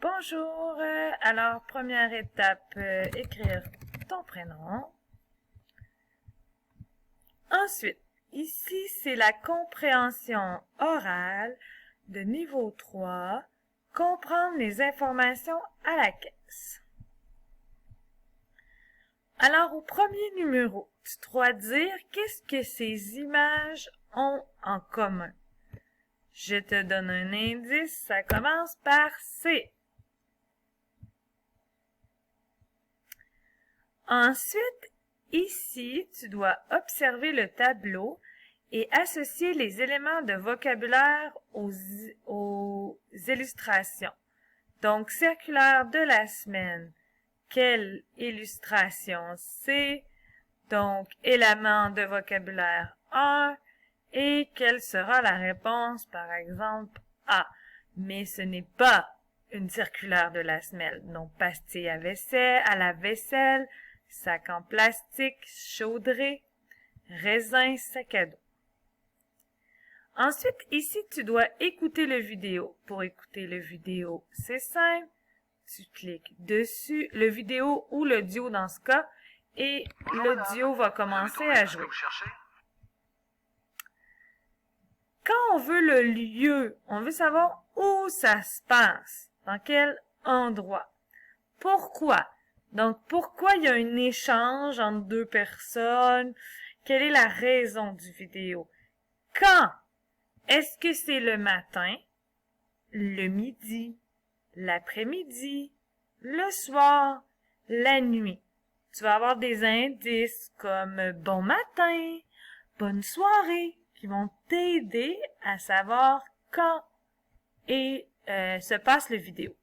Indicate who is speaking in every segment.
Speaker 1: Bonjour, alors première étape, écrire ton prénom. Ensuite, ici c'est la compréhension orale de niveau 3, comprendre les informations à la caisse. Alors au premier numéro, tu dois dire qu'est-ce que ces images ont en commun. Je te donne un indice, ça commence par C. Ensuite, ici, tu dois observer le tableau et associer les éléments de vocabulaire aux illustrations. Donc, circulaire de la semaine. Quelle illustration c'est? Donc, élément de vocabulaire 1. Et quelle sera la réponse, par exemple, A. Mais ce n'est pas une circulaire de la semaine. Donc, pastille à la vaisselle, sac en plastique, chaudrée, raisin, sac à dos. Ensuite, ici, tu dois écouter le vidéo. Pour écouter le vidéo, c'est simple. Tu cliques dessus, le vidéo ou l'audio dans ce cas, et l'audio va commencer à jouer. Quand on veut le lieu, on veut savoir où ça se passe, dans quel endroit. Pourquoi? Donc, pourquoi il y a un échange entre deux personnes? Quelle est la raison du vidéo? Quand? Est-ce que c'est le matin, le midi, l'après-midi, le soir, la nuit? Tu vas avoir des indices comme bon matin, bonne soirée, qui vont t'aider à savoir quand se passe le vidéo.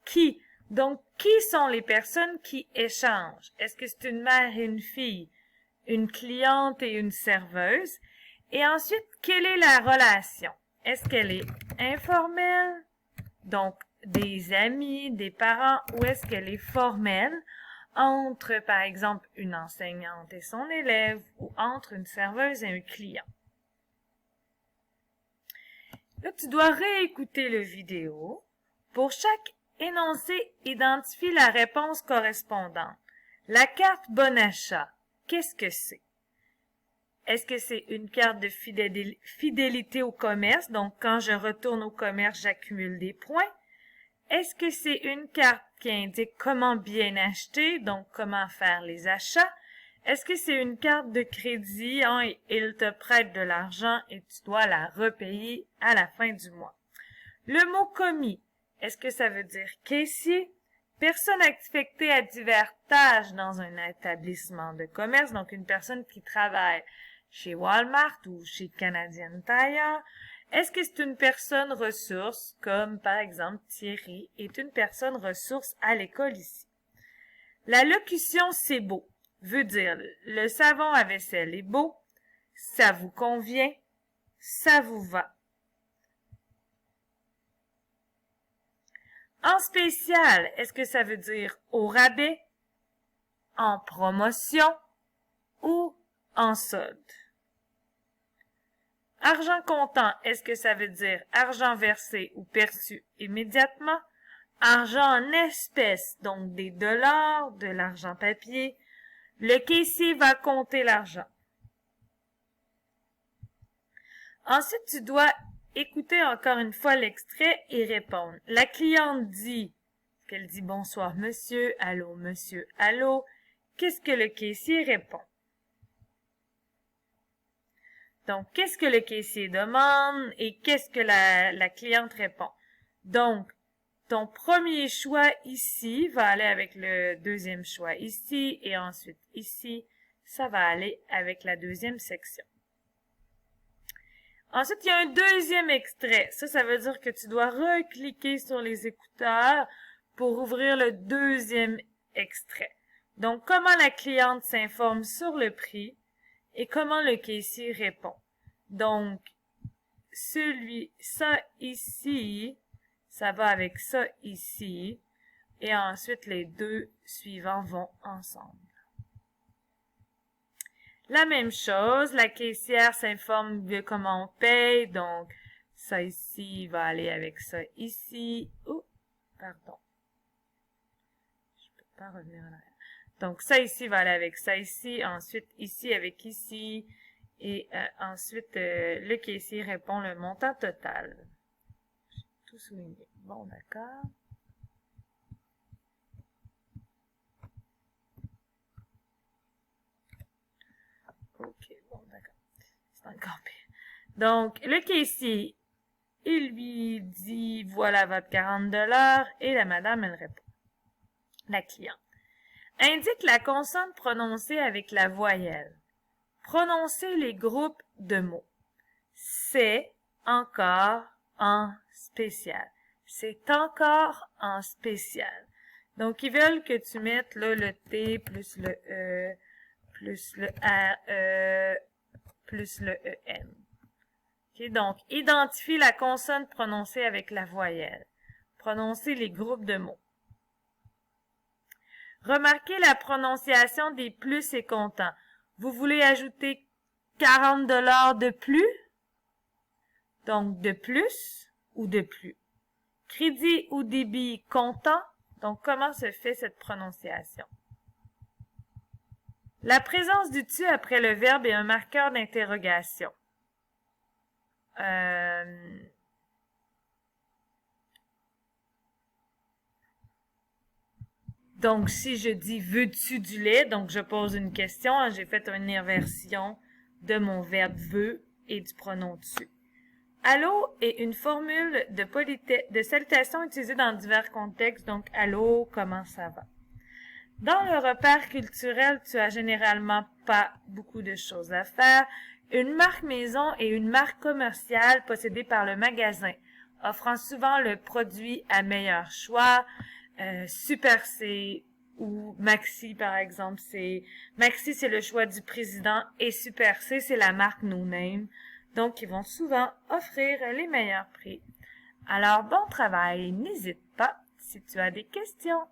Speaker 1: Qui? Donc, qui sont les personnes qui échangent? Est-ce que c'est une mère et une fille, une cliente et une serveuse? Et ensuite, quelle est la relation? Est-ce qu'elle est informelle? Donc, des amis, des parents, ou est-ce qu'elle est formelle? Entre, par exemple, une enseignante et son élève, ou entre une serveuse et un client. Là, tu dois réécouter le vidéo. Pour chaque énoncé, identifie la réponse correspondante. La carte bon achat, qu'est-ce que c'est? Est-ce que c'est une carte de fidélité au commerce? Donc, quand je retourne au commerce, j'accumule des points. Est-ce que c'est une carte qui indique comment bien acheter? Donc, comment faire les achats? Est-ce que c'est une carte de crédit? Il te prête de l'argent et tu dois la repayer à la fin du mois. Le mot commis, est-ce que ça veut dire caissier? Personne affectée à divers tâches dans un établissement de commerce, donc une personne qui travaille chez Walmart ou chez Canadian Tire. Est-ce que c'est une personne ressource, comme par exemple Thierry est une personne ressource à l'école ici? La locution « c'est beau » veut dire le savon à vaisselle est beau, ça vous convient, ça vous va. En spécial, est-ce que ça veut dire au rabais, en promotion ou en solde? Argent comptant, est-ce que ça veut dire argent versé ou perçu immédiatement? Argent en espèces, donc des dollars, de l'argent papier. Le caissier va compter l'argent. Ensuite, tu dois écouter encore une fois l'extrait et répondre. La cliente dit, qu'elle dit bonsoir monsieur, allô. Qu'est-ce que le caissier répond? Donc, qu'est-ce que le caissier demande et qu'est-ce que la cliente répond? Donc, ton premier choix ici va aller avec le deuxième choix ici et ensuite ici, ça va aller avec la deuxième section. Ensuite, il y a un deuxième extrait. Ça veut dire que tu dois recliquer sur les écouteurs pour ouvrir le deuxième extrait. Donc, comment la cliente s'informe sur le prix et comment le caissier répond. Donc, ça ici, ça va avec ça ici, et ensuite les deux suivants vont ensemble. La même chose, la caissière s'informe de comment on paye, donc ça ici va aller avec ça ici. Pardon. Je peux pas revenir en arrière. Donc, ça ici va aller avec ça ici. Ensuite, ici avec ici. Et ensuite, le caissier répond le montant total. J'ai tout souligné. Bon, d'accord. Ok, bon, d'accord. C'est encore pire. Donc, le caissier, il lui dit, voilà votre 40 $ et la madame, elle répond. La cliente. Indique la consonne prononcée avec la voyelle. Prononcez les groupes de mots. C'est encore en spécial. C'est encore en spécial. Donc, ils veulent que tu mettes là le T plus le E plus le RE plus le EN. Okay, donc, identifie la consonne prononcée avec la voyelle. Prononcez les groupes de mots. Remarquez la prononciation des plus et comptants. Vous voulez ajouter 40 $ de plus? Donc, de plus ou de plus? Crédit ou débit comptant? Donc, comment se fait cette prononciation? La présence du tu après le verbe est un marqueur d'interrogation. Donc, si je dis « veux-tu du lait », donc je pose une question, j'ai fait une inversion de mon verbe « veux » et du pronom « tu ». Allô est une formule de salutation utilisée dans divers contextes, donc « allô, comment ça va ». Dans le repère culturel, tu as généralement pas beaucoup de choses à faire. Une marque maison et une marque commerciale possédée par le magasin, offrant souvent le produit à meilleur choix. Super C ou Maxi, par exemple. Maxi, c'est le choix du président et Super C, c'est la marque No Name. Donc, ils vont souvent offrir les meilleurs prix. Alors, bon travail. N'hésite pas si tu as des questions.